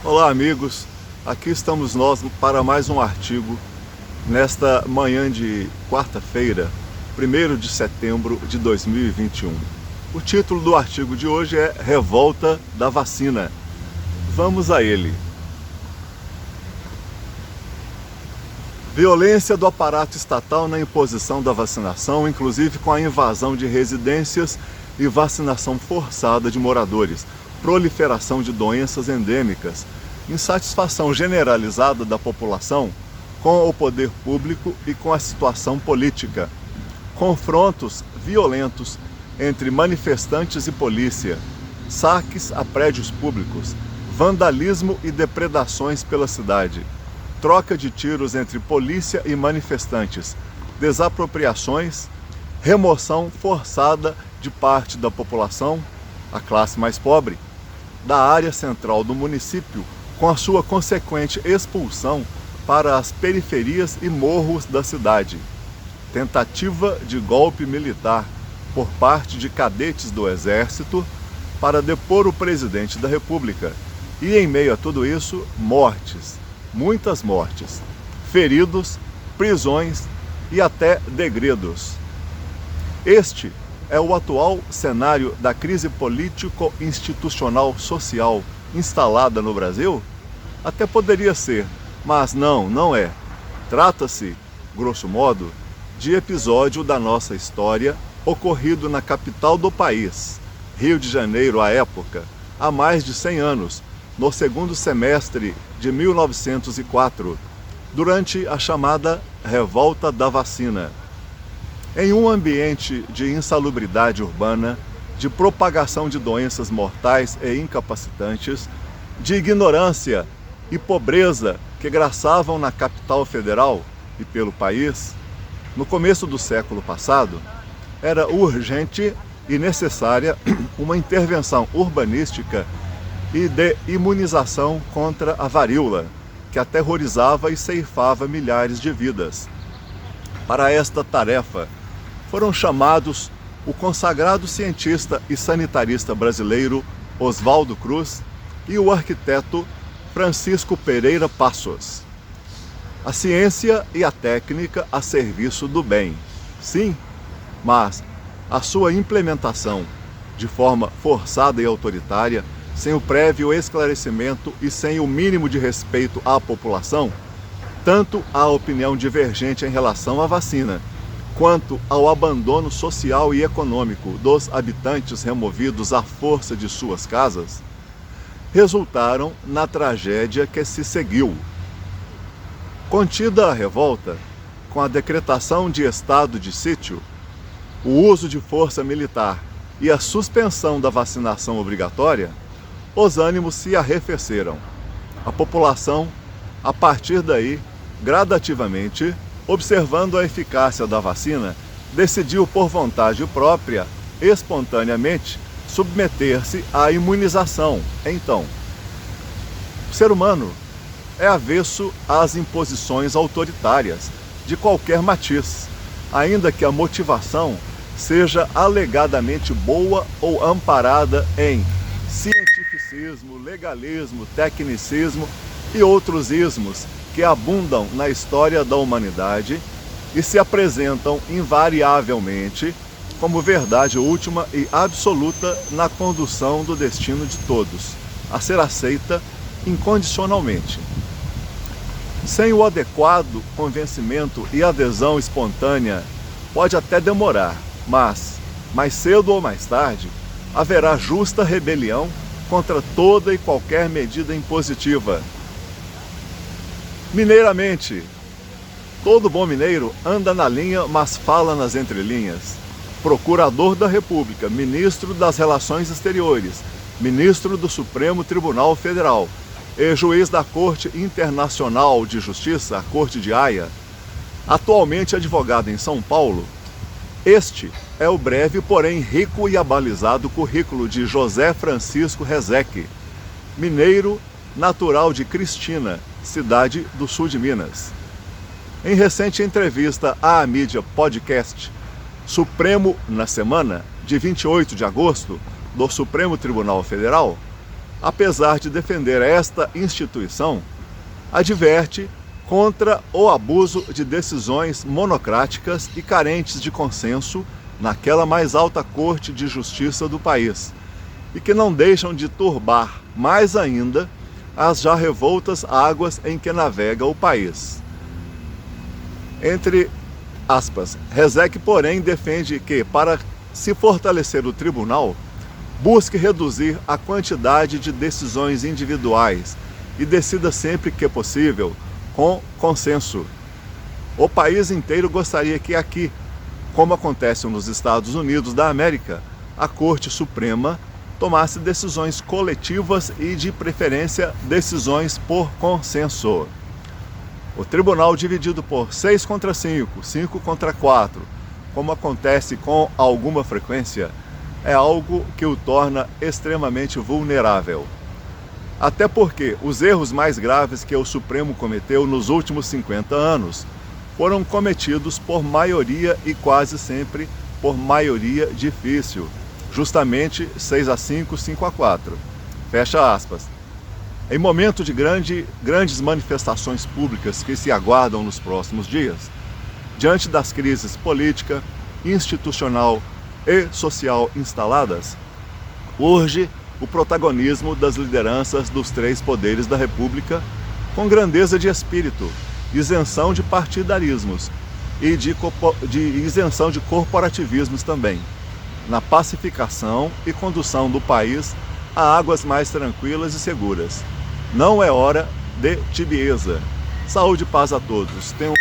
Olá, amigos, aqui estamos nós para mais um artigo nesta manhã de quarta-feira, 1º de setembro de 2021. O título do artigo de hoje é Revolta da Vacina. Vamos a ele. Violência do aparato estatal na imposição da vacinação, inclusive com a invasão de residências e vacinação forçada de moradores, proliferação de doenças endêmicas, insatisfação generalizada da população com o poder público e com a situação política, confrontos violentos entre manifestantes e polícia, saques a prédios públicos, vandalismo e depredações pela cidade, troca de tiros entre polícia e manifestantes, desapropriações, remoção forçada de parte da população, a classe mais pobre, da área central do município, com a sua consequente expulsão para as periferias e morros da cidade. Tentativa de golpe militar por parte de cadetes do Exército para depor o presidente da República. E em meio a tudo isso, mortes, muitas mortes, feridos, prisões e até degredos. Este é o atual cenário da crise político-institucional social instalada no Brasil? Até poderia ser, mas não é. Trata-se, grosso modo, de episódio da nossa história ocorrido na capital do país, Rio de Janeiro à época, há mais de 100 anos, no segundo semestre de 1904, durante a chamada Revolta da Vacina. Em um ambiente de insalubridade urbana, de propagação de doenças mortais e incapacitantes, de ignorância e pobreza que graçavam na capital federal e pelo país, no começo do século passado, era urgente e necessária uma intervenção urbanística e de imunização contra a varíola, que aterrorizava e ceifava milhares de vidas. Para esta tarefa, foram chamados o consagrado cientista e sanitarista brasileiro Oswaldo Cruz e o arquiteto Francisco Pereira Passos. A ciência e a técnica a serviço do bem, sim, mas a sua implementação de forma forçada e autoritária, sem o prévio esclarecimento e sem o mínimo de respeito à população, tanto à opinião divergente em relação à vacina, quanto ao abandono social e econômico dos habitantes removidos à força de suas casas, resultaram na tragédia que se seguiu. Contida a revolta, com a decretação de estado de sítio, o uso de força militar e a suspensão da vacinação obrigatória, os ânimos se arrefeceram. A população, a partir daí, gradativamente, observando a eficácia da vacina, decidiu por vontade própria, espontaneamente, submeter-se à imunização. Então, o ser humano é avesso às imposições autoritárias, de qualquer matiz, ainda que a motivação seja alegadamente boa ou amparada em cientificismo, legalismo, tecnicismo e outros ismos que abundam na história da humanidade e se apresentam invariavelmente como verdade última e absoluta na condução do destino de todos, a ser aceita incondicionalmente. Sem o adequado convencimento e adesão espontânea, pode até demorar, mas, mais cedo ou mais tarde, haverá justa rebelião contra toda e qualquer medida impositiva. Mineiramente, todo bom mineiro anda na linha, mas fala nas entrelinhas. Procurador da República, ministro das Relações Exteriores, ministro do Supremo Tribunal Federal e juiz da Corte Internacional de Justiça, a Corte de Haia, atualmente advogado em São Paulo, este é o breve, porém rico e abalizado currículo de José Francisco Rezec, mineiro natural de Cristina, cidade do sul de Minas. Em recente entrevista à mídia podcast Supremo na Semana, de 28 de agosto, do Supremo Tribunal Federal, apesar de defender esta instituição, adverte contra o abuso de decisões monocráticas e carentes de consenso naquela mais alta corte de justiça do país, e que não deixam de turbar mais ainda as já revoltas águas em que navega o país. Entre aspas, Rezec, porém, defende que, para se fortalecer o tribunal, busque reduzir a quantidade de decisões individuais e decida sempre que possível com consenso. O país inteiro gostaria que aqui, como acontece nos Estados Unidos da América, a Corte Suprema tomasse decisões coletivas e, de preferência, decisões por consenso. O tribunal dividido por 6 contra 5, 5 contra 4, como acontece com alguma frequência, é algo que o torna extremamente vulnerável. Até porque os erros mais graves que o Supremo cometeu nos últimos 50 anos foram cometidos por maioria e quase sempre por maioria difícil, justamente 6-5, 5-4. Fecha aspas. Em momento de grandes manifestações públicas que se aguardam nos próximos dias, diante das crises política, institucional e social instaladas, urge o protagonismo das lideranças dos 3 poderes da República com grandeza de espírito, isenção de partidarismos e de isenção de corporativismos também, na pacificação e condução do país a águas mais tranquilas e seguras. Não é hora de tibieza. Saúde e paz a todos. Tenham